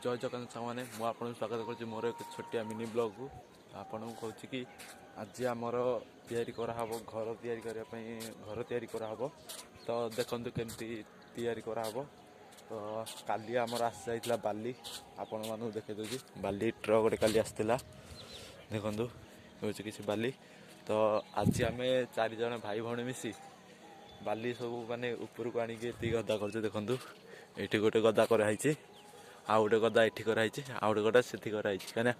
जय जगन्नाथ सामने मुझे आपको स्वागत करुँच मोर एक छोटिया मिनी ब्लॉग को आपन को कहूँ कि आज आमर तैयारी कराहब घर तैयारी करने घर तैयारी कराहब तो देखु केमती तैयारी कराहब तो काली आमर आसी जाइला बाली आपण मानू देखे दूसरी बाली ट्रक गोटे काली आसला देखु हूँ किसी बाली तो आज आम 4 जन भाई भौणी मिसी बाली सब माने उपरको आणिकी गदा कर देखु ये गोटे गदा कराई आउ गोटे गदा ये कराई आउ गोटे गदा से कराई कहीं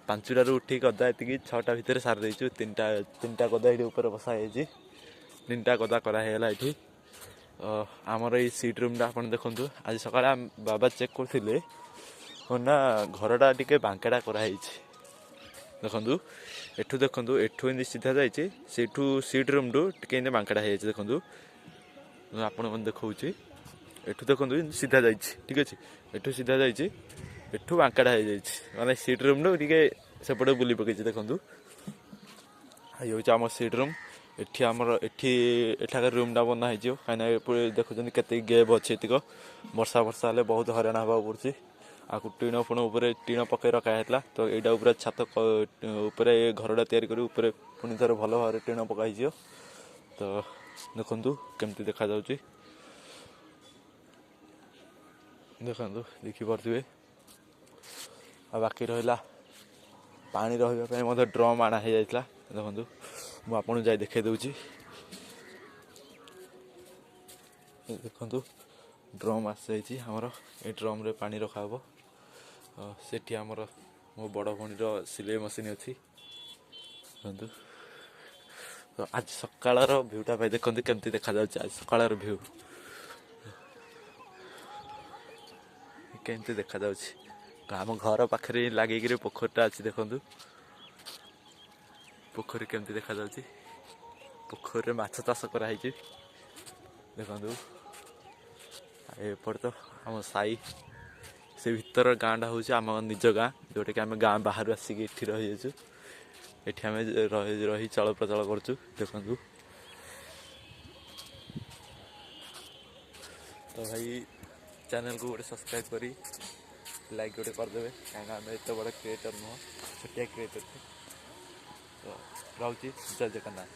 5टारू उठी गदा ये 6टा भितर सारी देचु 3टा गदा ये बसाई 3टा गदा कराला ये आमर ये सीट रूम आप देखु आज सका बाबा चेक करते ना घरटा टे बांकेटा कराई देखु एठू देखु एठू एमती सीधा जाइए सीट रूम टू टे बांकेटा हो देखु आपण देखा एठू देखु सीधा जा ठीक अच्छे एठू सीधा जाठू बांकाटा हो माने सीट रूम टे सेपटे बुली पकई देखु ये हूँ आम सीट रूम एठी आमर एठाकर रूमटा बना हो कहीं देखुं के गैप अच्छे एतिक वर्षा वर्षा हेल्ले बहुत हराण हाँ पड़ी आपको टीण फुण टीण पकई रखाला तो यहाँ छात घरटा तैयारी कर पुणी थोड़े भल भाव टीण पकई तो देखु केमती देखा देखु देखिपे आ बाकी रहा पानी रही ड्रम आना हो जाता देखु मुझे जाए देखे दूसरी देखु ड्रम आसी आमर ये ड्रम रे पानी रखा सेठी आमर मो बड़ भणीर सिलाई मशीन अच्छी देखु तो आज सकाळर भ्यूटा भाई देखते केमती देखा आज सकाळर भ्यू केमती देखा आम घर पाखे लगे पोखरीटा अच्छी देखु पोखरी केमती देखा पोखरी माछ चाष कराई देखु एपटे तो आम साई से भीतर गाँटा हूँ आम निज गाँ जोटा कि आम गाँ बाहर आसिक ये रही जाइए एठी आम रही चल प्रचल करचु देखु तो भाई चैनल को गोटे सब्सक्राइब करी लाइक गोटे करदे कहीं आम एत बड़ा क्रिएटर नुह छोटिया क्रिएटर तो रोचे जय जगन्नाथ।